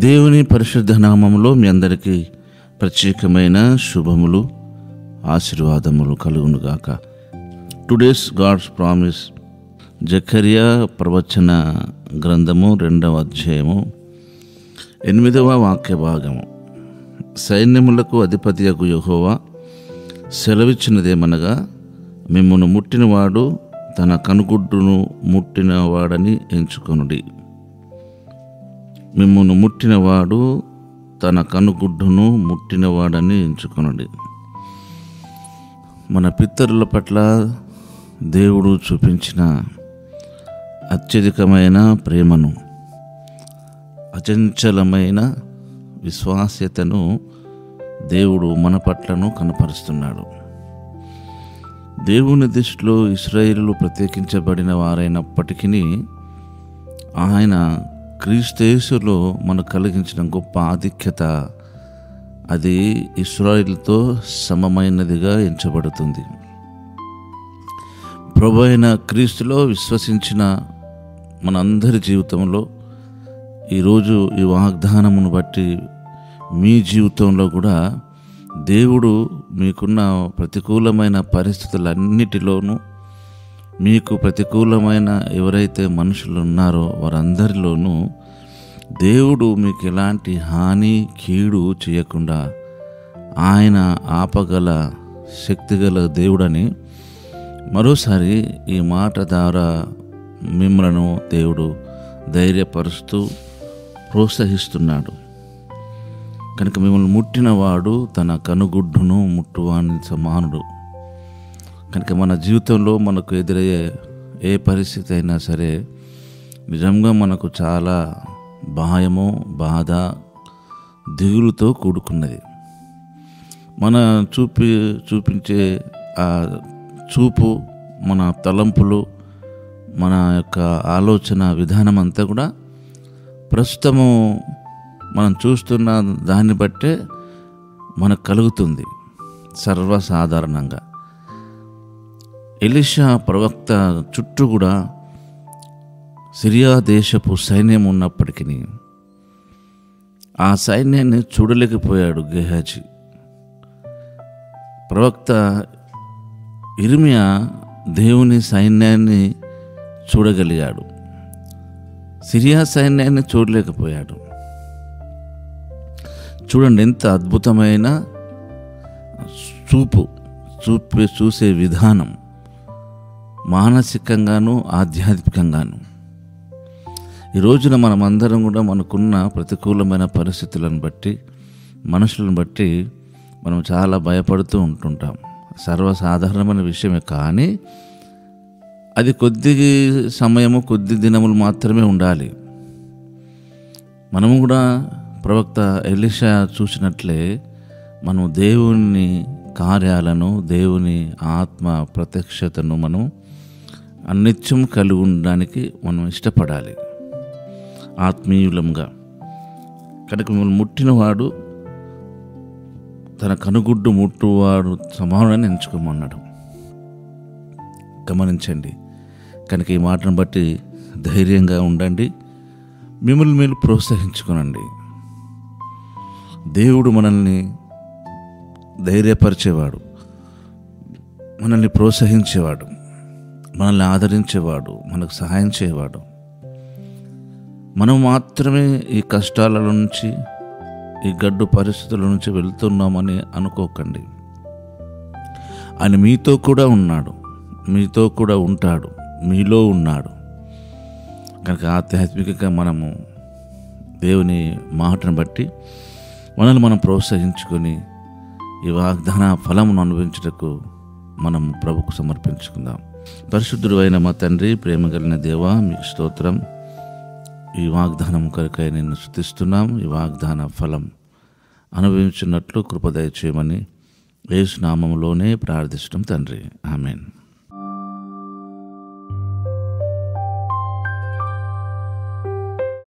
దేవుని పరిశుద్ధ నామములో మీ అందరికీ ప్రత్యేకమైన శుభములు ఆశీర్వాదములు కలుగునుగాక. టుడేస్ గాడ్స్ ప్రామిస్, జకర్యా ప్రవచన గ్రంథము 2వ అధ్యాయము 8వ వాక్య భాగము. సైన్యములకు అధిపతియగు యెహోవా సెలవిచ్చినదేమనగా, మిమ్మును ముట్టినవాడు తన కనుగుడ్డును ముట్టినవాడని ఎంచుకొనుడి. మిమ్మును ముట్టినవాడు తన కనుగుడ్డును ముట్టినవాడని ఎంచుకొనుడి. మన పితరుల పట్ల దేవుడు చూపించిన అత్యధికమైన ప్రేమను, అచంచలమైన విశ్వాస్యతను దేవుడు మన పట్లను కనపరుస్తున్నాడు. దేవుని దృష్టిలో ఇశ్రాయేలు ప్రత్యేకించబడిన వారైనప్పటికీ ఆయన క్రీస్తు యేసులో మనకు కలిగించిన గొప్ప ఆధిక్యత, అది ఇశ్రాయేలుతో సమమైనదిగా ఎంచబడుతుంది. ప్రభు అయిన క్రీస్తులో విశ్వసించిన మనందరి జీవితంలో ఈరోజు ఈ వాగ్దానమును బట్టి మీ జీవితంలో కూడా దేవుడు మీకున్న ప్రతికూలమైన పరిస్థితులన్నిటిలోనూ, మీకు ప్రతికూలమైన ఎవరైతే మనుషులు ఉన్నారో వారందరిలోనూ దేవుడు మీకు ఎలాంటి హాని కీడు చేయకుండా ఆయన ఆపగల శక్తిగల దేవుడని మరోసారి ఈ మాట ద్వారా మిమ్మలను దేవుడు ధైర్యపరుస్తూ ప్రోత్సహిస్తున్నాడు. కనుక మిమ్మల్ని ముట్టినవాడు తన కనుగుడ్డును ముట్టువాని సమానుడు. కనుక మన జీవితంలో మనకు ఎదురయ్యే ఏ పరిస్థితి అయినా సరే నిజంగా మనకు చాలా భయము, బాధ, దిగులుతో కూడుకున్నది. మన చూపించే ఆ చూపు, మన తలంపులు, మన యొక్క ఆలోచన విధానం అంతా కూడా ప్రస్తుతము మనం చూస్తున్న దాన్ని బట్టే మనకు కలుగుతుంది సర్వసాధారణంగా. ఎలీషా ప్రవక్త చుట్టూ కూడా సిరియా దేశపు సైన్యం ఉన్నప్పటికీ ఆ సైన్యాన్ని చూడలేకపోయాడు గెహాజీ. ప్రవక్త ఇర్మియా దేవుని సైన్యాన్ని చూడగలిగాడు, సిరియా సైన్యాన్ని చూడలేకపోయాడు. చూడండి, ఎంత అద్భుతమైన చూసే విధానం, మానసికంగాను ఆధ్యాత్మికంగాను. ఈ రోజున మనమందరం కూడా మనకున్న ప్రతికూలమైన పరిస్థితులను బట్టి, మనుషులను బట్టి మనం చాలా భయపడుతూ ఉంటుంటాం. సర్వసాధారణమైన విషయమే, కానీ అది కొద్ది సమయము, కొద్ది దినములు మాత్రమే ఉండాలి. మనము కూడా ప్రవక్త ఎలీషా చూసినట్లే మనం దేవుని కార్యాలను, దేవుని ఆత్మ ప్రత్యక్షతను మనం అనిత్యం కలిగి ఉండడానికి మనం ఇష్టపడాలి ఆత్మీయులంగా. కనుక మిమ్మల్ని ముట్టినవాడు తన కనుగుడ్డు ముట్టువాడు సమానుడని ఎంచుకోమన్నాడు. గమనించండి. కనుక ఈ మాటను బట్టి ధైర్యంగా ఉండండి, మిమ్మల్ని మీరు ప్రోత్సహించుకోనండి. దేవుడు మనల్ని ధైర్యపరిచేవాడు, మనల్ని ప్రోత్సహించేవాడు, మనల్ని ఆదరించేవాడు, మనకు సహాయం చేయవాడు. మనం మాత్రమే ఈ కష్టాల నుంచి, ఈ గడ్డు పరిస్థితుల నుంచి వెళ్తున్నామని అనుకోకండి. ఆయన మీతో కూడా ఉన్నాడు, మీతో కూడా ఉంటాడు, మీలో ఉన్నాడు. కనుక ఆధ్యాత్మికంగా మనము దేవుని మాటను బట్టి మనల్ని మనం ప్రోత్సహించుకొని ఈ వాగ్దాన ఫలమును అనుభవించుటకు మనం ప్రభుకు సమర్పించుకుందాం. పరిశుద్ధుడు అయిన మా తండ్రి, ప్రేమ కలిగిన దేవా, మీకు స్తోత్రం. ఈ వాగ్దానం కొరకై నిన్ను స్తుతిస్తున్నాం. ఈ వాగ్దాన ఫలం అనుభవించున్నట్లు కృప దయచేయమని యేసు నామములోనే ప్రార్థిస్తున్నాం తండ్రి. ఆమేన్.